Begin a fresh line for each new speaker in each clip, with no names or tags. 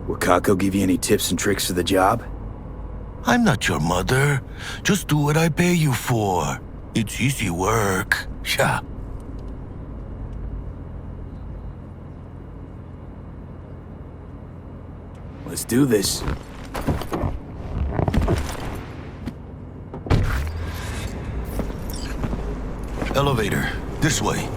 Will Kako give you any tips and tricks for the job?
I'm not your mother. Just do what I pay you for. It's easy work. Yeah.
Let's do this.
Elevator. This way.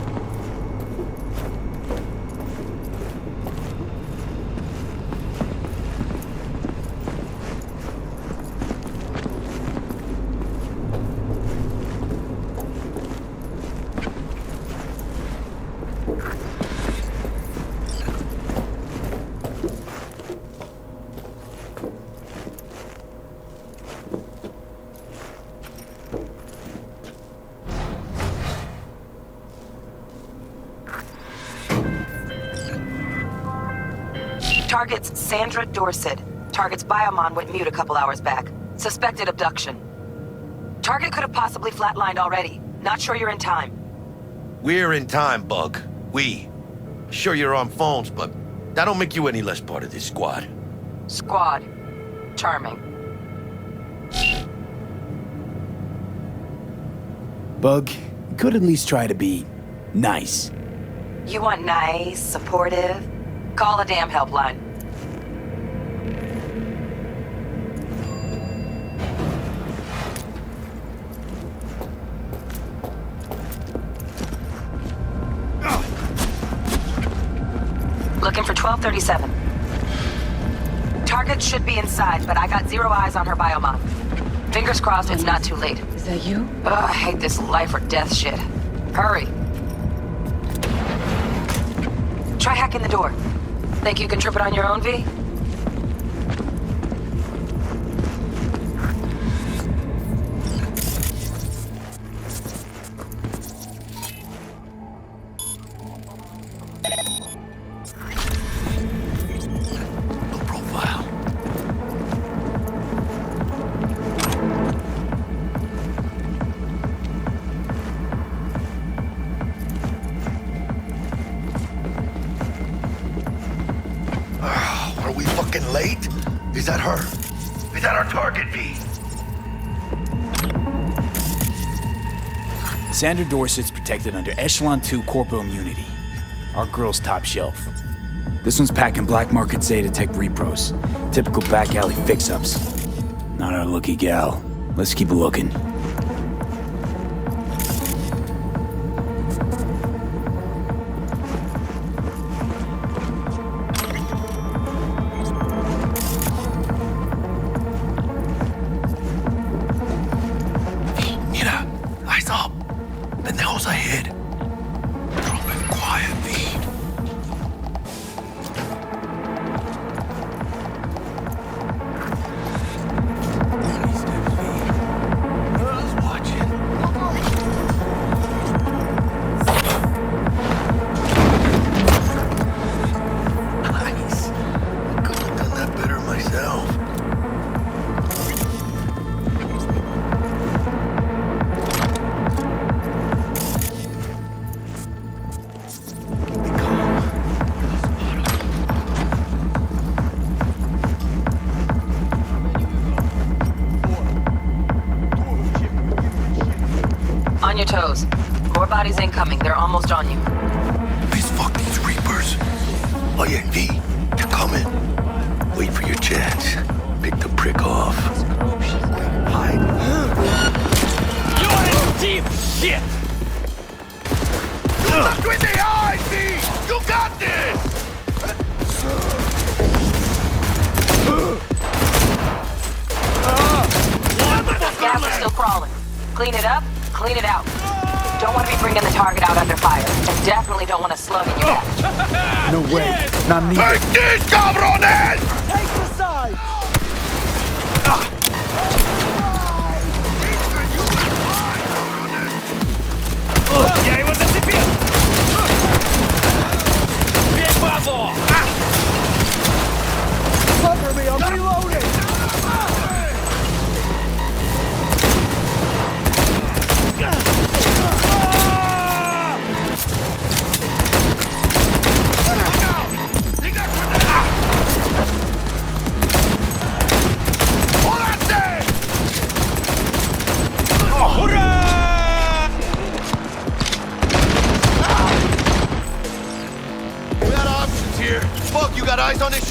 Target's Sandra Dorset. Target's biomon went mute a couple hours back. Suspected abduction. Target could have possibly flatlined already. Not sure you're in time.
We're in time, Bug. We. Sure you're on phones, but that don't make you any less part of this squad.
Squad. Charming.
Bug, you could at least try to be nice.
You want nice, supportive? Call a damn helpline. Looking for 1237. Target should be inside, but I got 0 eyes on her biomon. Fingers crossed it's not too late.
Is that you?
Ugh, I hate this life or death shit. Hurry. Try hacking the door. Think you can trip it on your own, V?
No profile.
Are we fucking late? Is that her? Is that our target, V?
Sandra Dorset's protected under Echelon 2 corporal immunity. Our girl's top shelf. This one's packing black market Zeta Tech repros. Typical back alley fix-ups. Not our lucky gal. Let's keep looking.
Mira, eyes up. Pendejos ahead. Drop it quiet, V. Who's watching? Nice. Could have done that better myself.
On your toes. More bodies incoming. They're almost on you.
Please fuck these Reapers. Oh yeah, V, they're coming. Wait for your chance. Pick the prick off. Hide.
You're in deep shit!
Look with the eyes, V! You got this!
Gas is still crawling. Clean it up, clean it out. Don't want to be bringing the target out under fire. And definitely don't want a slug in your back.
No way. Not me.
Take this, cabrones!
Take the side! Я его зацепил! Бей базу! Cover me, I'm reloading!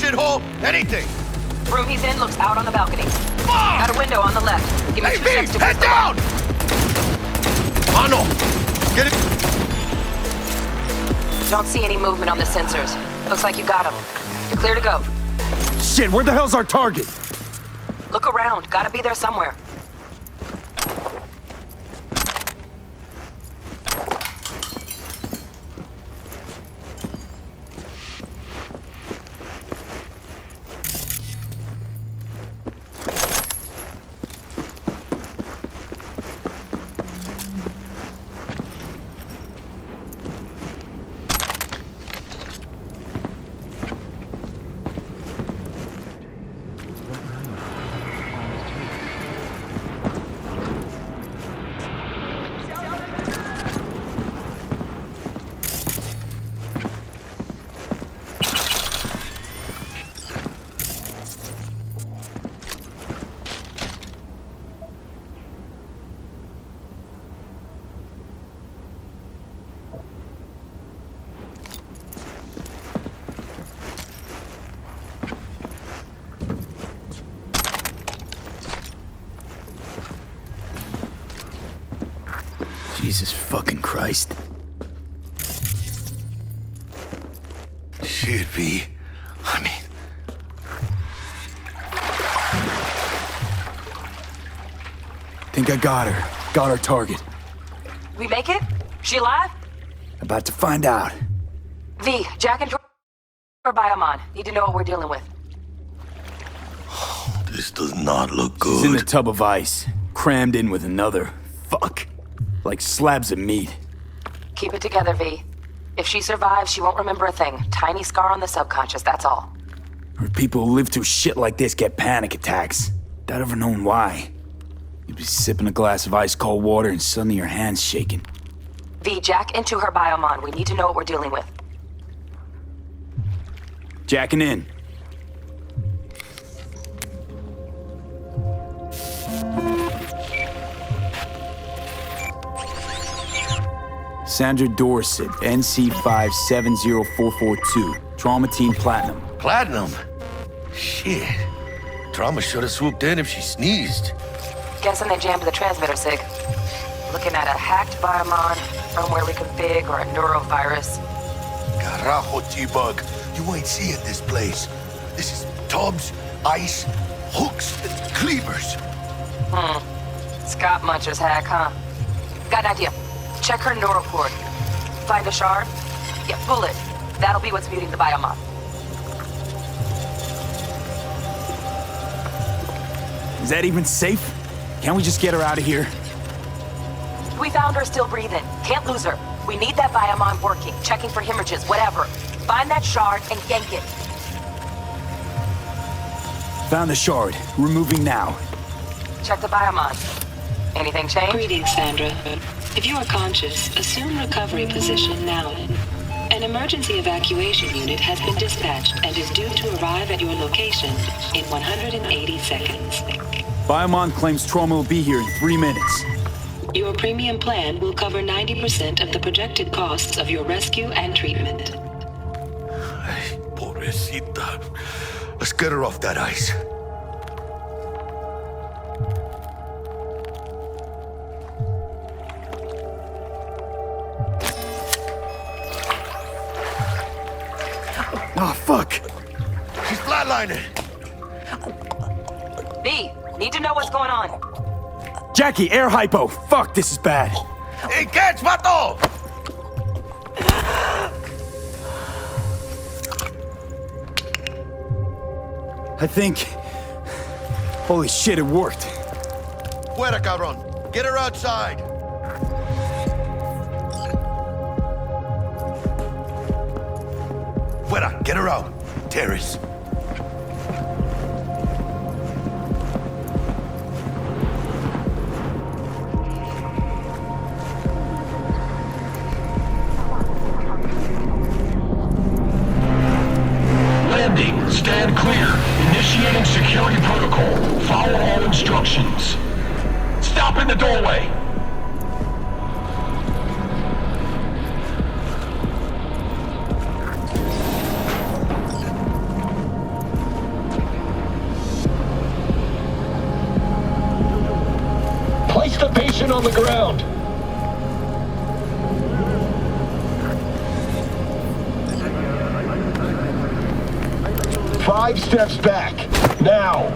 shithole? Anything!
Room he's in looks out on the balcony.
Fuck!
Got a window on the left. Give me
Hey,
2
V,
steps to
head
push the
down!
lock.
Mano! Get it!
Don't see any movement on the sensors. Looks like you got him. You're clear to go.
Shit, where the hell's our target?
Look around. Gotta be there somewhere.
Jesus fucking Christ.
Shit, V. I mean,
Think I got her. Got our target.
We make it? She alive?
About to find out.
V, Jack and George or Biomon. Need to know what we're dealing with.
this does not look
She's in the
good.
tub of ice, crammed in with another. Fuck. Like slabs of meat.
Keep it together, V. If she survives, she won't remember a thing. Tiny scar on the subconscious, that's all.
Or people who live through shit like this get panic attacks. Without ever knowing why. You'd be sipping a glass of ice cold water and suddenly your hand's shaking.
V, Jack into her Biomon. We need to know what we're dealing with.
Jacking in. Sandra Dorset, NC570442. Trauma Team Platinum.
Platinum? Shit. Trauma should have swooped in if she sneezed.
Guessing they jammed the transmitter, Sig. Looking at a hacked Biomon, firmware reconfig, or a neurovirus.
Carajo, T-Bug. You ain't seeing this place. This is tubs, ice, hooks, and cleavers.
Scott Muncher's hack, huh? Got an idea. Check her neural cord. Find a shard? Yeah, pull it. That'll be what's muting the Biomon.
Is that even safe? Can't we just get her out of here?
We found her still breathing. Can't lose her. We need that Biomon working, checking for hemorrhages, whatever. Find that shard and yank it.
Found the shard. Removing now.
Check the Biomon. Anything change?
Greetings, Sandra. If you are conscious, assume recovery position now. An emergency evacuation unit has been dispatched and is due to arrive at your location in 180 seconds.
Biomon claims trauma will be here in 3 minutes.
Your premium plan will cover 90% of the projected costs of your rescue and treatment.
Ay, pobrecita. Let's get her off that ice.
Oh, fuck.
She's flatlining.
B, need to know what's going on.
Jackie, air hypo. Fuck, this is bad.
Hey, catch, vato!
I think... Holy shit, it worked.
Fuera, cabrón. Get her outside. Fuera, get her out. Terrace.
Landing. Stand clear. Initiating security protocol. Follow all instructions. Stop in the doorway. Position on the ground. Five steps back. Now.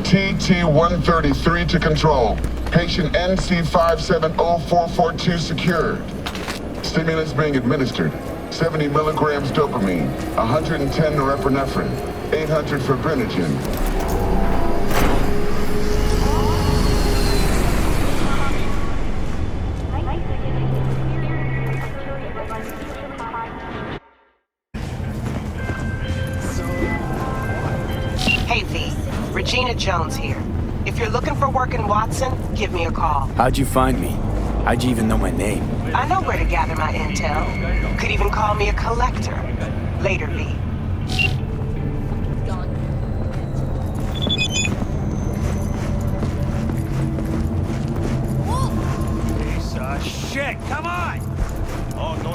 TT-133 to control. Patient NC570442 secured. Stimulants being administered. 70 milligrams dopamine, 110 norepinephrine, 800 fibrinogen.
Hey V, Regina Jones here. If you're looking for work in Watson, give me a call.
How'd you find me? How'd you even know my name?
I know where to gather my intel. Could even call me a collector. Later, V.
Piece of shit, come on! Oh, no.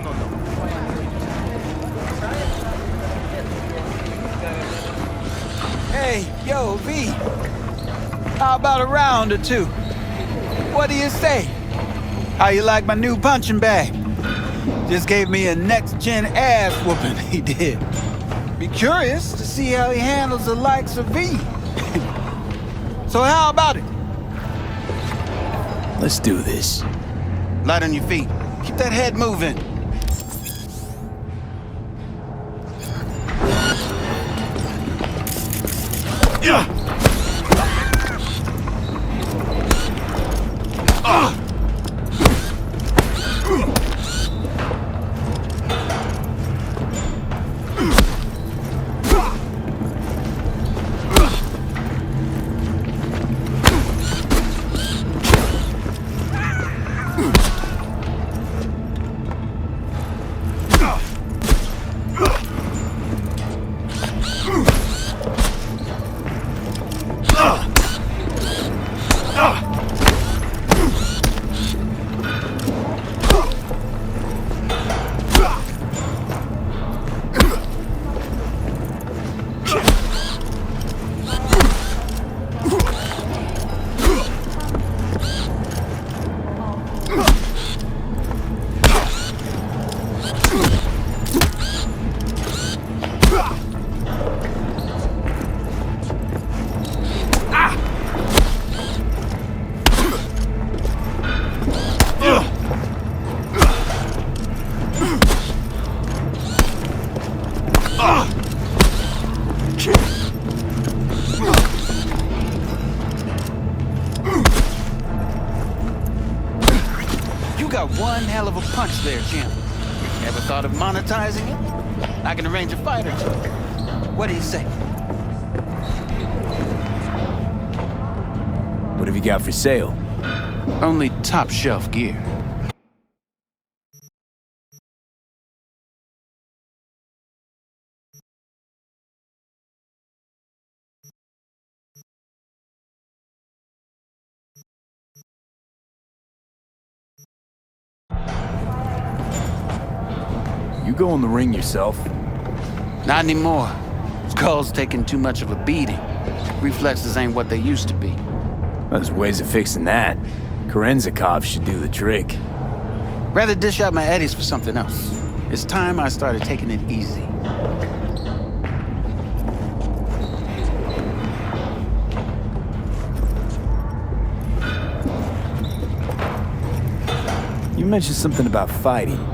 Hey, yo, V. How about a round or two? What do you say? How you like my new punching bag? Just gave me a next-gen ass whooping, he did. Be curious to see how he handles the likes of V. So how about it?
Let's do this.
Light on your feet. Keep that head moving. Yeah. One hell of a punch there, champ. Ever thought of monetizing it? I can arrange a fight or two. What do you say?
What have you got for sale?
Only top shelf gear.
You go in the ring yourself?
Not anymore. Skull's taking too much of a beating. Reflexes ain't what they used to be.
There's ways of fixing that. Kerenzikov should do the trick.
Rather dish out my eddies for something else. It's time I started taking it easy.
You mentioned something about fighting.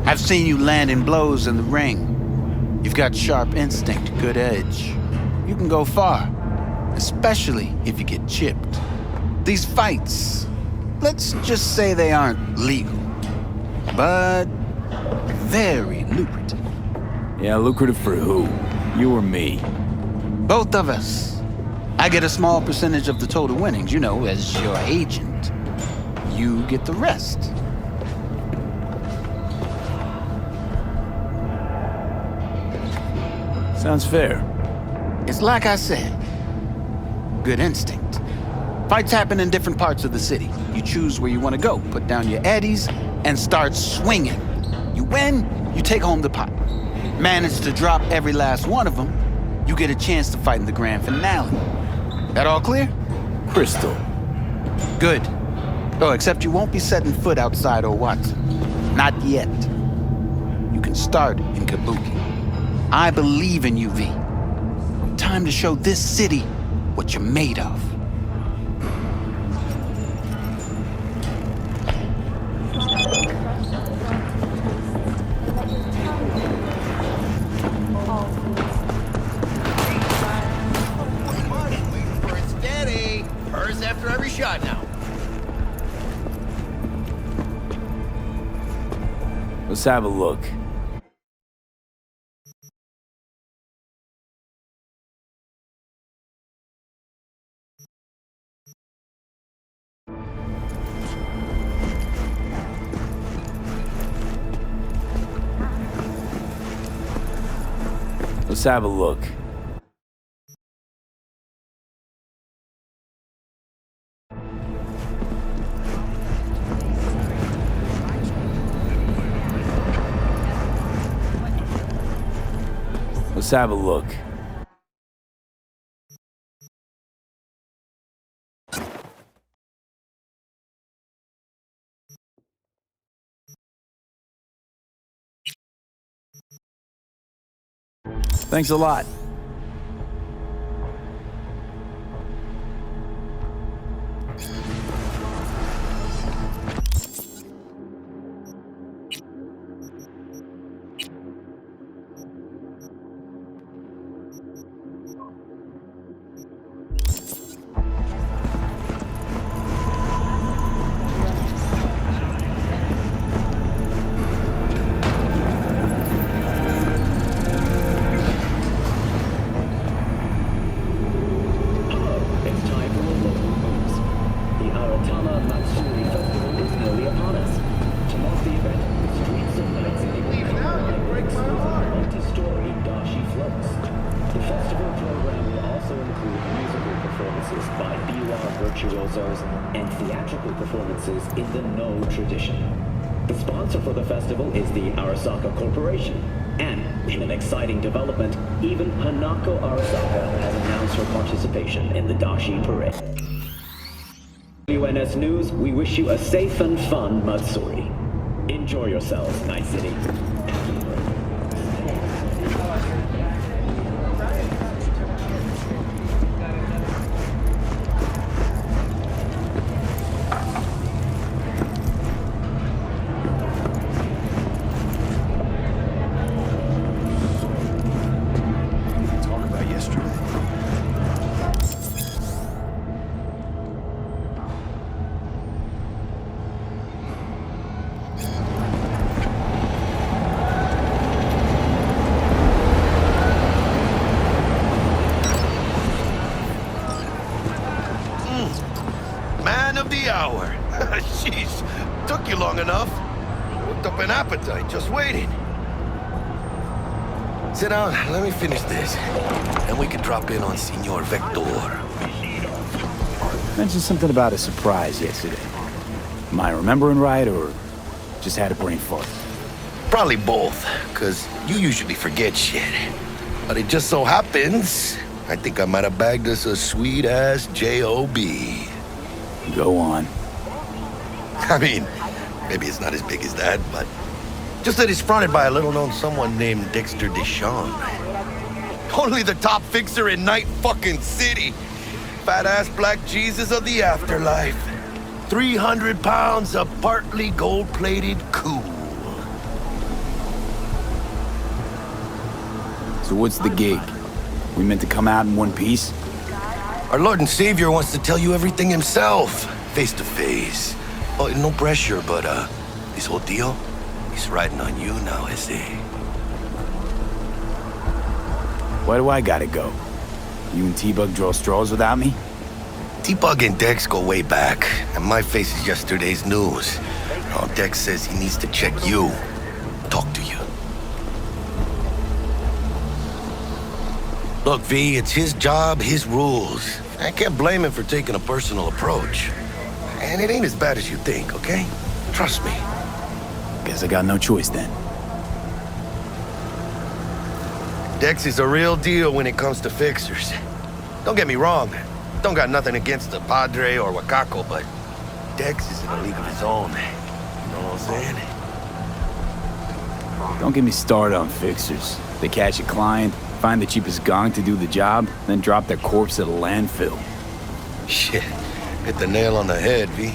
I've seen you landing blows in the ring. You've got sharp instinct, good edge. You can go far, especially if you get chipped. These fights, let's just say they aren't legal, but very lucrative.
Yeah, lucrative for who? You or me?
Both of us. I get a small percentage of the total winnings, you know, as your agent. You get the rest.
Sounds fair.
It's like I said, good instinct. Fights happen in different parts of the city. You choose where you want to go, put down your eddies, and start swinging. You win, you take home the pot. manage to drop every last one of them, you get a chance to fight in the grand finale. That all clear?
Crystal.
Good. Oh, except you won't be setting foot outside Owatsu. Not yet. You can start in Kabuki. I believe in you, V. Time to show this city what you're made of.
Steady. Hers after every shot now.
Let's have a look. Let's have a look. Let's have a look. Thanks a lot.
And theatrical performances in the No tradition. The sponsor for the festival is the Arasaka Corporation. And, in an exciting development, even Hanako Arasaka has announced her participation in the Dashi Parade. WNS News, we wish you a safe and fun Matsuri. Enjoy yourselves, Night City.
Hour. Jeez, took you long enough. Worked up an appetite just waiting. Sit down, let me finish this. Then we can drop in on Senor Vector.
Mentioned something about a surprise yesterday. Am I remembering right, or just had a brain fart?
Probably both, because you usually forget shit. But it just so happens, I think I might have bagged us a sweet-ass J.O.B.
Go on.
I mean, maybe it's not as big as that, but just that it's fronted by a little-known someone named Dexter Deshawn. Only the top fixer in Night fucking City. Fat-ass black Jesus of the afterlife. 300 pounds of partly gold-plated cool.
So what's the gig? We meant to come out in one piece?
Our Lord and Savior wants to tell you everything himself, face to face. Oh, no pressure, but, this whole deal, he's riding on you now, is he?
Why do I gotta go? You and T-Bug draw straws without me?
T-Bug and Dex go way back, and my face is yesterday's news. Oh, Dex says he needs to check you, talk to you. Look, V, it's his job, his rules. I can't blame him for taking a personal approach. And it ain't as bad as you think, okay? Trust me.
Guess I got no choice then.
Dex is a real deal when it comes to fixers. Don't get me wrong. Don't got nothing against the Padre or Wakako, but Dex is in a league of his own. You know what I'm saying?
Don't get me started on fixers. They catch a client, find the cheapest gong to do the job, then drop their corpse at a landfill.
Shit. Hit the nail on the head, V.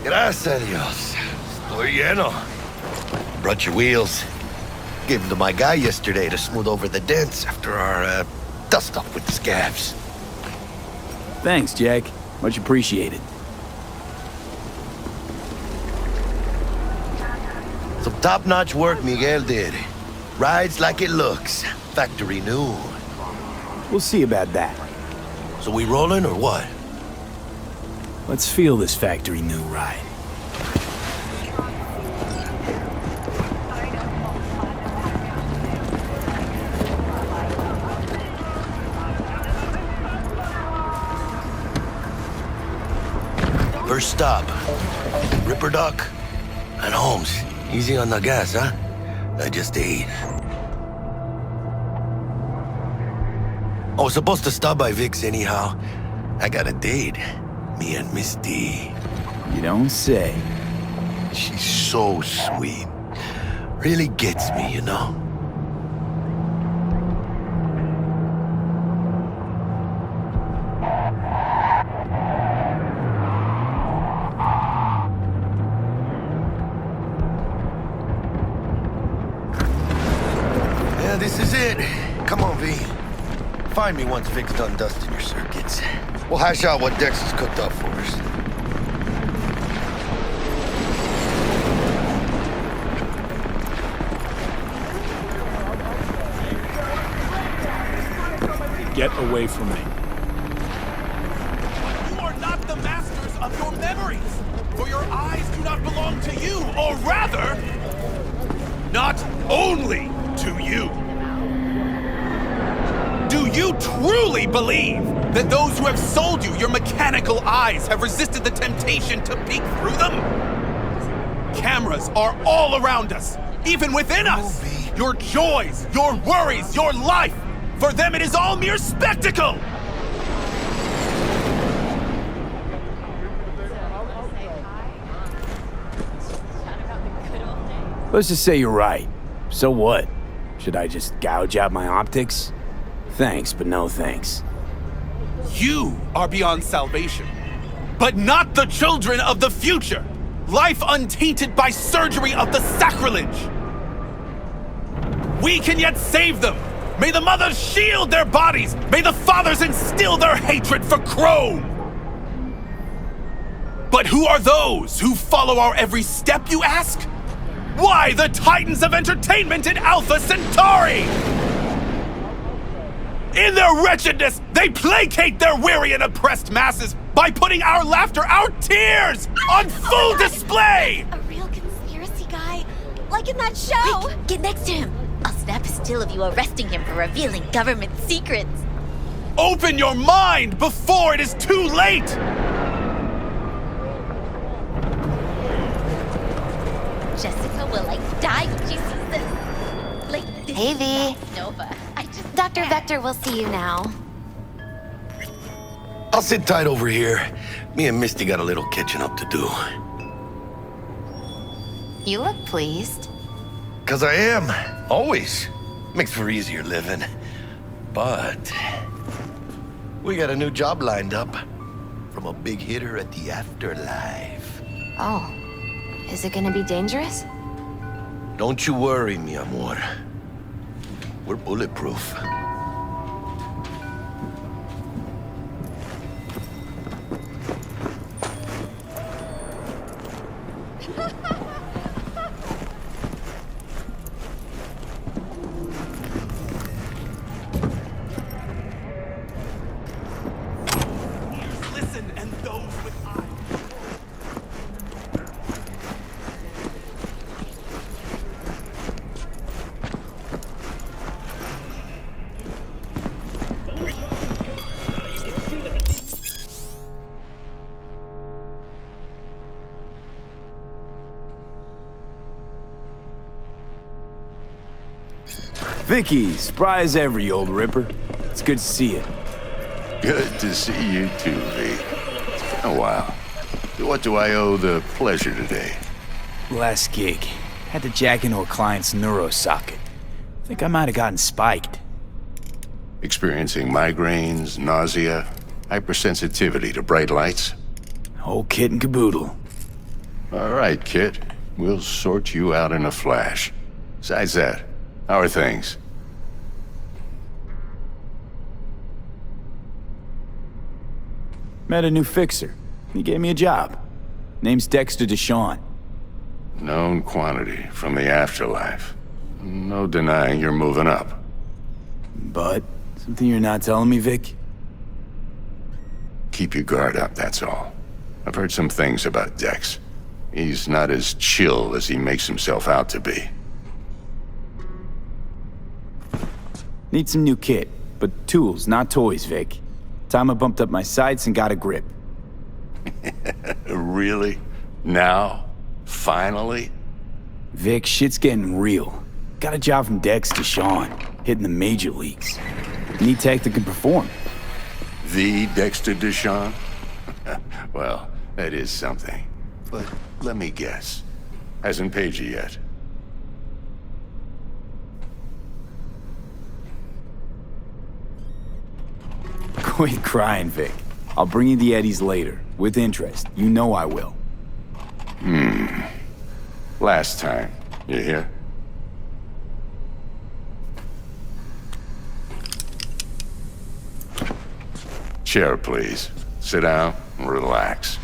Gracias a Dios. Estoy lleno. Brought your wheels. Gave them to my guy yesterday to smooth over the dents after our, dust-up with the scabs.
Thanks, Jack. Much appreciated.
Some top-notch work Miguel did. Rides like it looks. Factory new.
We'll see about that.
So we rolling or what?
Let's feel this factory new ride.
First stop. Ripper Duck and Holmes. Easy on the gas, huh? I just ate. I was supposed to stop by Vic's anyhow. I got a date. Me and Misty.
You don't say.
She's so sweet. Really gets me, you know? Yeah, this is it. Come on, V. Find me once Vic's done dusting your circuits. We'll hash out what Dex has cooked up for us.
Get away from me.
You are not the masters of your memories, for your eyes do not belong to you, or rather, not only to you. Do you truly believe that those who have sold you your mechanical eyes have resisted the temptation to peek through them? Cameras are all around us, even within us. Your joys, your worries, your life. For them, it is all mere spectacle.
Let's just say you're right. So what? Should I just gouge out my optics? Thanks, but no thanks.
You are beyond salvation, but not the children of the future. Life untainted by surgery of the sacrilege. We can yet save them. May the mothers shield their bodies. May the fathers instill their hatred for Chrome. But who are those who follow our every step, you ask? Why, the titans of entertainment in Alpha Centauri! In their wretchedness, they placate their weary and oppressed masses by putting our laughter, our tears, on full display!
A real conspiracy guy, like in that show!
Quick, get next to him! I'll snap a still of you arresting him for revealing government secrets.
Open your mind before it is too late!
Jessica will die when she sees this. Like this.
Hey, V.
Nova.
Dr. Vector will see you now.
I'll sit tight over here. Me and Misty got a little catching up to do.
You look pleased.
'Cause I am. Always. Makes for easier living. But we got a new job lined up from a big hitter at the afterlife.
Oh. Is it gonna be dangerous?
Don't you worry, mi amor. We're bulletproof.
Listen, and those with eyes.
Vicky, spry as ever, you old ripper. It's good to see you.
Good to see you too, V. It's been a while. What do I owe the pleasure today?
Last gig. Had to jack into a client's neuro socket. Think I might have gotten spiked.
Experiencing migraines, nausea, hypersensitivity to bright lights?
Whole kit and caboodle.
All right, kid. We'll sort you out in a flash. Besides that, how are things?
Met a new fixer. He gave me a job. Name's Dexter Deshawn.
Known quantity from the afterlife. No denying you're moving up.
But, something you're not telling me, Vic?
Keep your guard up, that's all. I've heard some things about Dex. He's not as chill as he makes himself out to be.
Need some new kit, but tools, not toys, Vic. Time I bumped up my sights and got a grip.
Really? Now? Finally?
Vic, shit's getting real. Got a job from Dex Deshawn, hitting the major leagues. Need tech that can perform.
The Dexter Deshawn? Well, that is something. But let me guess. Hasn't paid you yet.
Quit crying, Vic. I'll bring you the eddies later, with interest. You know I will.
Last time. You hear? Chair, please. Sit down and relax.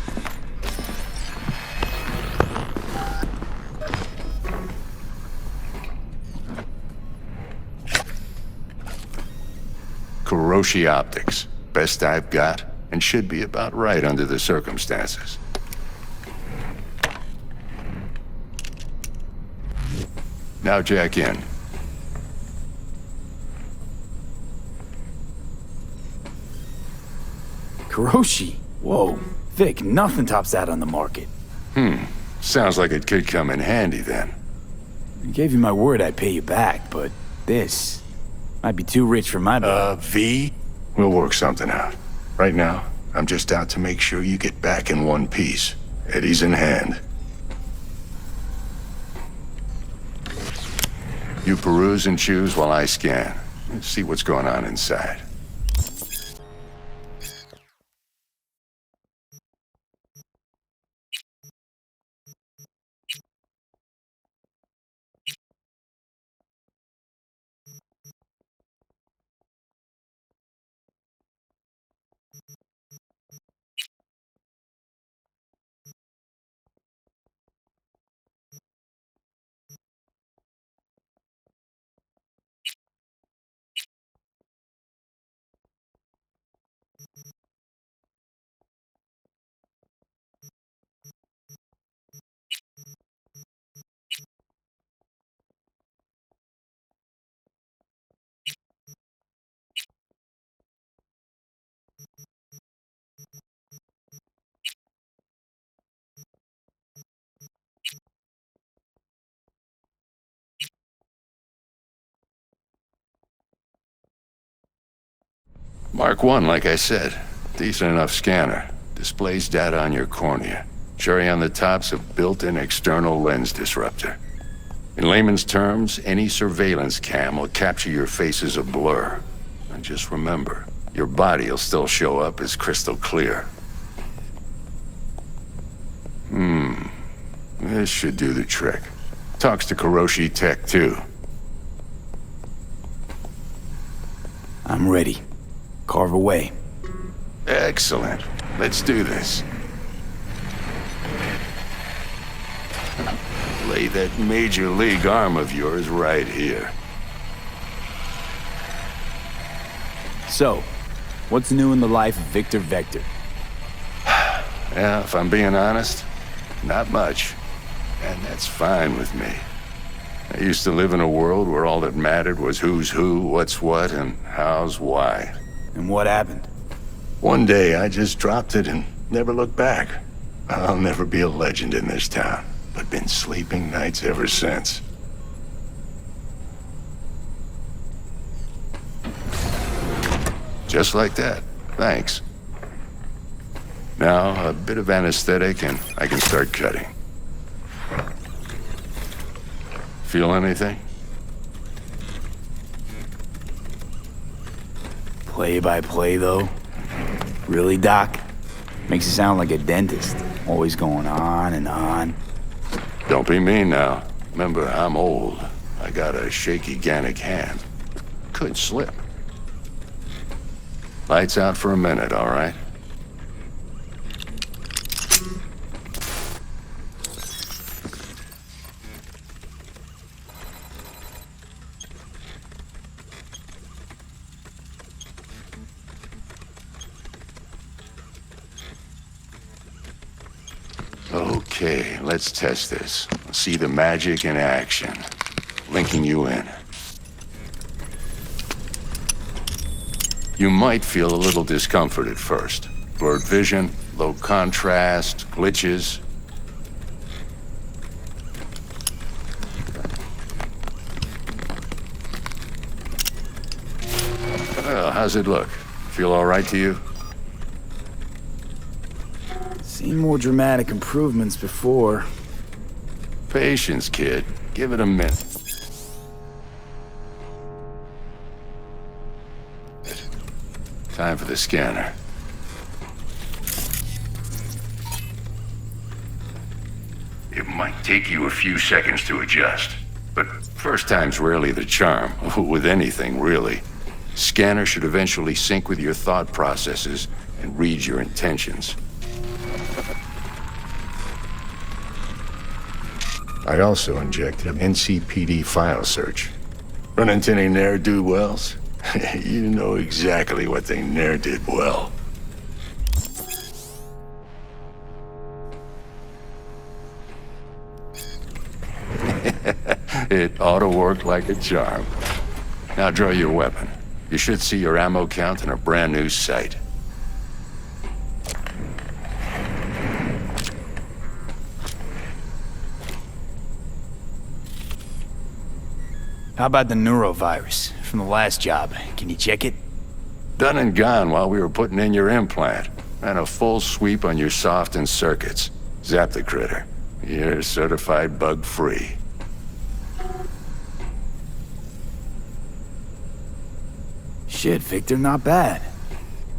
Kuroshi Optics. Best I've got, and should be about right under the circumstances. Now jack in.
Kuroshi? Whoa. Vic, nothing tops that on the market.
Sounds like it could come in handy then.
I gave you my word I'd pay you back, but this might be too rich for my blood.
V? We'll work something out. Right now, I'm just out to make sure you get back in one piece. Eddie's in hand. You peruse and choose while I scan. Let's see what's going on inside. Mark 1, like I said. Decent enough scanner. Displays data on your cornea. Cherry on the top's a built-in external lens disruptor. In layman's terms, any surveillance cam will capture your face as a blur. And just remember, your body will still show up as crystal clear. This should do the trick. Talks to Kuroshi Tech, too.
I'm ready. Carve away.
Excellent. Let's do this. Lay that major league arm of yours right here.
So, what's new in the life of Victor Vector?
Yeah, if I'm being honest, not much. And that's fine with me. I used to live in a world where all that mattered was who's who, what's what, and how's why.
And what happened?
One day, I just dropped it and never looked back. I'll never be a legend in this town, but been sleeping nights ever since. Just like that. Thanks. Now, a bit of anesthetic and I can start cutting. Feel anything?
Play by play, though? Really, Doc? Makes you sound like a dentist. Always going on and on.
Don't be mean now. Remember, I'm old. I got a shaky Gannic hand. Could slip. Lights out for a minute, all right? Okay, let's test this. See the magic in action. Linking you in. You might feel a little discomfort at first. Blurred vision, low contrast, glitches. Well, how's it look? Feel all right to you?
Seen more dramatic improvements before.
Patience, kid. Give it a minute. Time for the scanner. It might take you a few seconds to adjust, but first time's rarely the charm, with anything, really. Scanner should eventually sync with your thought processes and read your intentions. I also injected an NCPD file search. Run into any ne'er-do-wells? You know exactly what they ne'er did well. It ought to work like a charm. Now draw your weapon. You should see your ammo count in a brand new sight.
How about the neurovirus from the last job? Can you check it?
Done and gone while we were putting in your implant. And a full sweep on your soft and circuits. Zap the critter. You're certified bug-free.
Shit, Victor, not bad.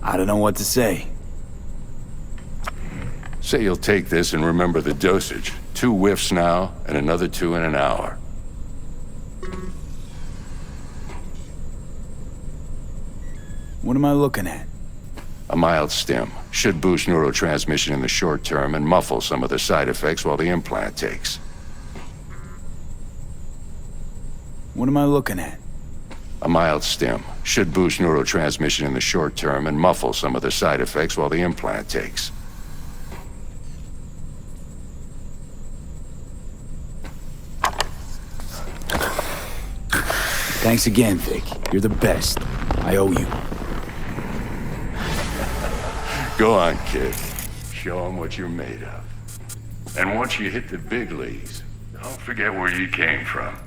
I don't know what to say.
Say you'll take this and remember the dosage. 2 whiffs now, and another 2 in an hour.
What am I looking at?
A mild stim. Should boost neurotransmission in the short term and muffle some of the side effects while the implant takes.
What am I looking at?
A mild stim. Should boost neurotransmission in the short term and muffle some of the side effects while the implant takes.
Thanks again, Vic. You're the best. I owe you.
Go on, kid. Show them what you're made of. And once you hit the big leagues, don't forget where you came from.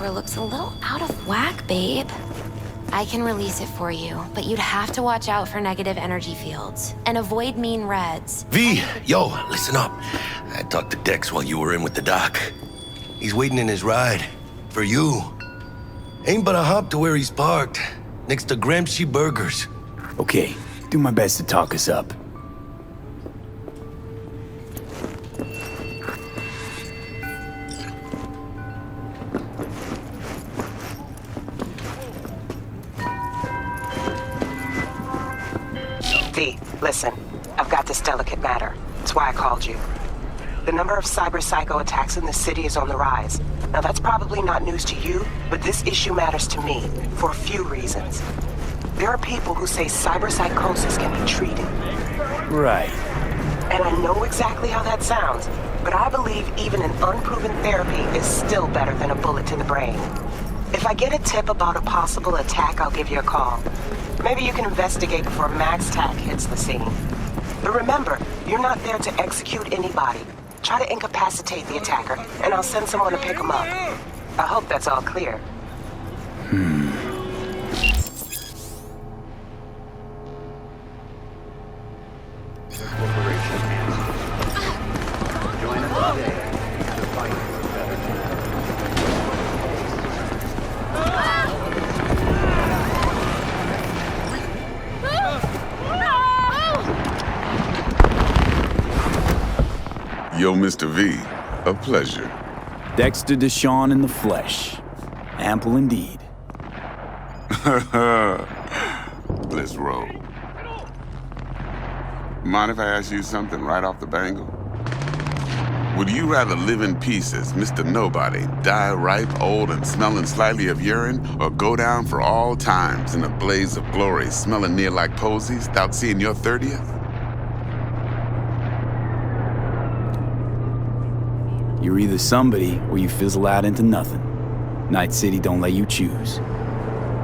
Looks a little out of whack, babe. I can release it for you, but you'd have to watch out for negative energy fields and avoid mean reds.
V, yo, listen up. I talked to Dex while you were in with the doc. He's waiting in his ride. For you. Ain't but a hop to where he's parked. Next to Gramsci Burgers.
Okay, do my best to talk us up.
V, listen. I've got this delicate matter. That's why I called you. The number of cyber-psycho attacks in the city is on the rise. Now that's probably not news to you, but this issue matters to me for a few reasons. There are people who say cyberpsychosis can be treated.
Right.
And I know exactly how that sounds, but I believe even an unproven therapy is still better than a bullet to the brain. If I get a tip about a possible attack, I'll give you a call. Maybe you can investigate before Max Tack hits the scene. But remember, you're not there to execute anybody. Try to incapacitate the attacker, and I'll send someone to pick him up. I hope that's all clear.
Yo, Mr. V, a pleasure.
Dexter Deshawn in the flesh. Ample indeed.
Let's roll. Mind if I ask you something right off the bangle? Would you rather live in pieces, Mr. Nobody, die ripe, old, and smelling slightly of urine, or go down for all times in a blaze of glory, smelling near like posies, without seeing your 30th?
You're either somebody or you fizzle out into nothing. Night City don't let you choose.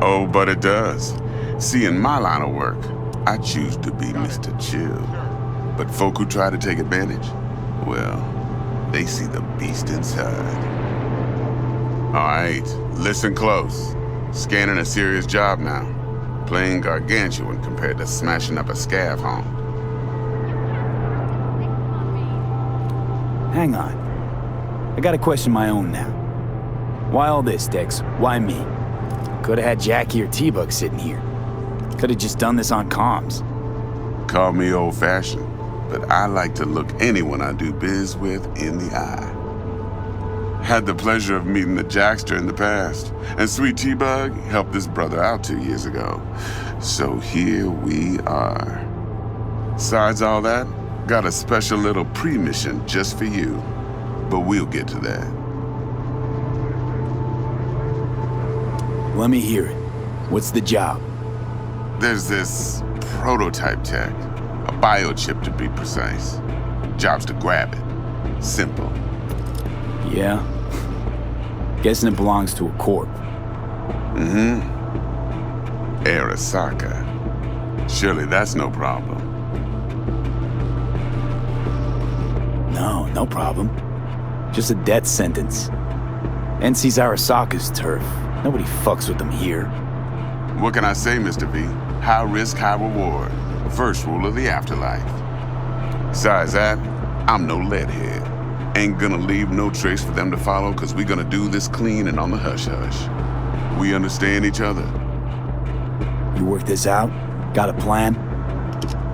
Oh, but it does. See, in my line of work, I choose to be Mr. Chill. But folk who try to take advantage, well, they see the beast inside. All right, listen close. Scanning a serious job now. Playing gargantuan compared to smashing up a scav home.
Hang on. I got a question of my own now. Why all this, Dex? Why me? Could've had Jackie or T-Bug sitting here. Could've just done this on comms.
Call me old-fashioned, but I like to look anyone I do biz with in the eye. Had the pleasure of meeting the Jackster in the past, and sweet T-Bug helped this brother out 2 years ago. So here we are. Besides all that, got a special little pre-mission just for you. But we'll get to that.
Let me hear it. What's the job?
There's this prototype tech, a biochip to be precise. Job's to grab it. Simple.
Yeah? Guessing it belongs to a corp.
Mm-hmm. Arasaka. Surely that's no problem.
No problem. Just a death sentence. NC's Arasaka's turf. Nobody fucks with them here.
What can I say, Mr. V? High risk, high reward. First rule of the afterlife. Besides that, I'm no leadhead. Ain't gonna leave no trace for them to follow, cause we gonna do this clean and on the hush-hush. We understand each other.
You work this out? Got a plan?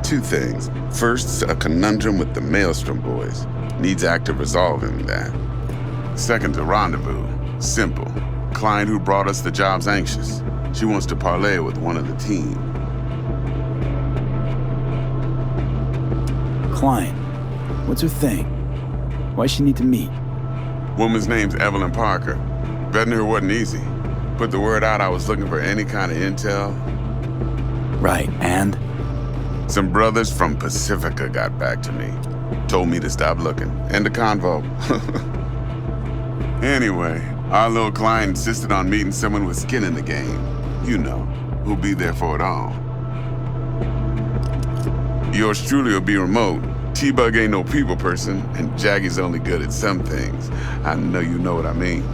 Two things. First, a conundrum with the Maelstrom boys. Needs active resolving that. Second, a rendezvous. Simple. Client who brought us the job's anxious. She wants to parlay with one of the team.
Client? What's her thing? Why's she need to meet?
Woman's name's Evelyn Parker. Betting her wasn't easy. Put the word out I was looking for any kind of intel.
Right, and?
Some brothers from Pacifica got back to me. Told me to stop looking. End of convo. Anyway, our little client insisted on meeting someone with skin in the game. You know, who'll be there for it all. Yours truly will be remote. T-Bug ain't no people person, and Jaggy's only good at some things. I know you know what I mean.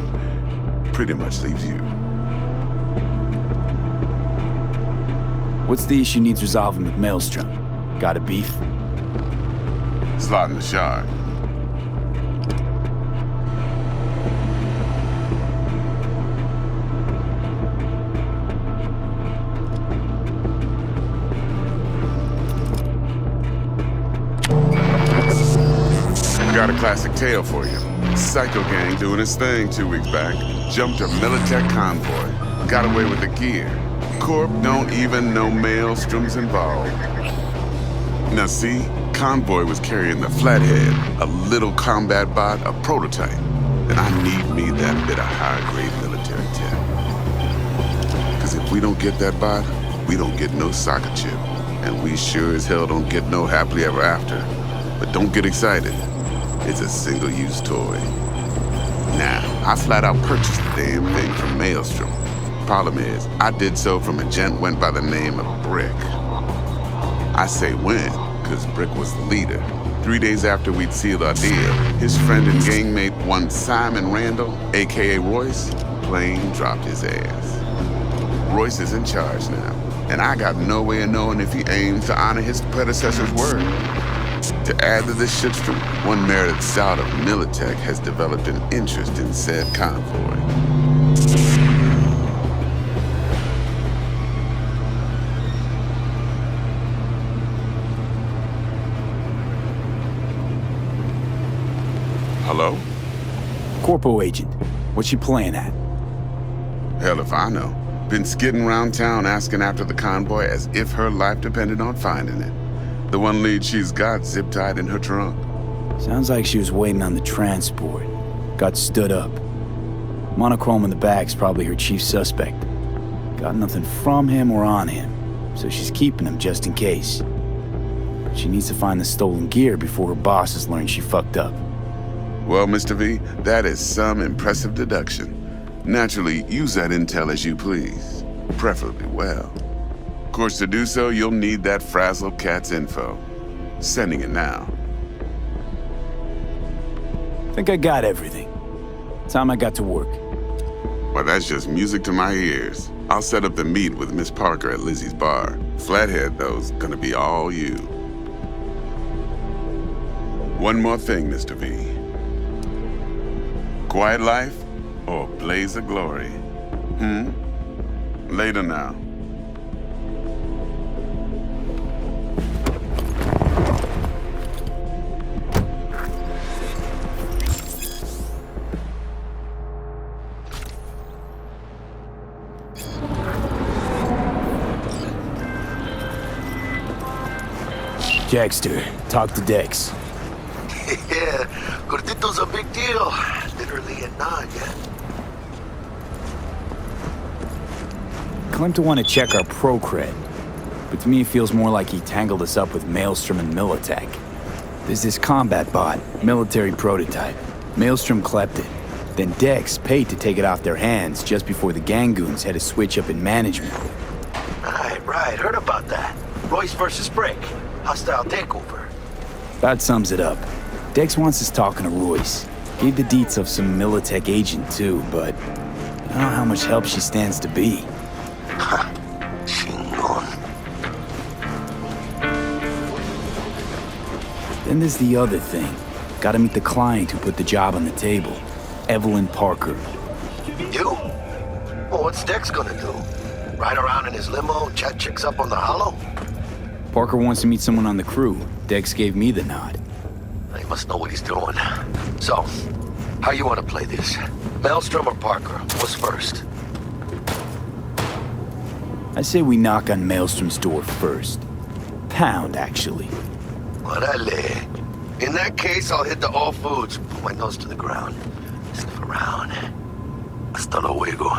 Pretty much leaves you.
What's the issue needs resolving with Maelstrom? Got a beef?
Slot in the shard. Got a classic tale for you. Psycho gang doing its thing 2 weeks back. Jumped a Militech convoy. Got away with the gear. Corp don't even know Maelstrom's involved. Now see, convoy was carrying the Flathead, a little combat bot, a prototype, then I need me that bit of high-grade military tech. Because if we don't get that bot, we don't get no soccer chip. And we sure as hell don't get no happily ever after. But don't get excited. It's a single-use toy. Now, I flat out purchased the damn thing from Maelstrom. Problem is, I did so from a gent went by the name of Brick. I say when, because Brick was the leader. 3 days after we'd sealed our deal, his friend and gangmate, one Simon Randall, aka Royce, plain dropped his ass. Royce is in charge now, and I got no way of knowing if he aims to honor his predecessor's word. To add to this shitstorm, one merited scout of Militech has developed an interest in said convoy. Hello?
Corpo agent, what's she playing at?
Hell if I know. Been skidding around town asking after the convoy as if her life depended on finding it. The one lead she's got zip-tied in her trunk.
Sounds like she was waiting on the transport. Got stood up. Monochrome in the back's probably her chief suspect. Got nothing from him or on him, so she's keeping him just in case. But she needs to find the stolen gear before her bosses learn she fucked up.
Well, Mr. V, that is some impressive deduction. Naturally, use that intel as you please. Preferably well. Of course, to do so, you'll need that frazzled cat's info. Sending it now.
Think I got everything. Time I got to work.
Well, that's just music to my ears. I'll set up the meet with Miss Parker at Lizzie's bar. Flathead, though's gonna be all you. One more thing, Mr. V. Quiet life or blaze of glory? Later now.
Jackster, talk to Dex.
Yeah, Gordito's a big deal. Literally a nod, yeah.
Claimed to want to check our pro cred, but to me it feels more like he tangled us up with Maelstrom and Militech. There's this combat bot, military prototype. Maelstrom clept it. Then Dex paid to take it off their hands just before the Gangoons had a switch up in management.
Right, heard about that. Royce versus Brick. Hostile takeover.
That sums it up. Dex wants us talking to Royce. Gave the deets of some Militech agent too, but I don't know how much help she stands to be.
Ha, chingon.
Then there's the other thing. Gotta meet the client who put the job on the table. Evelyn Parker.
You? Well, what's Dex gonna do? Ride around in his limo, chat chicks up on the hollow?
Parker wants to meet someone on the crew. Dex gave me the nod.
He must know what he's doing. So, how you want to play this? Maelstrom or Parker? What's first?
I say we knock on Maelstrom's door first. Pound, actually.
Orale. In that case, I'll hit the All Foods, put my nose to the ground, sniff around. Hasta luego.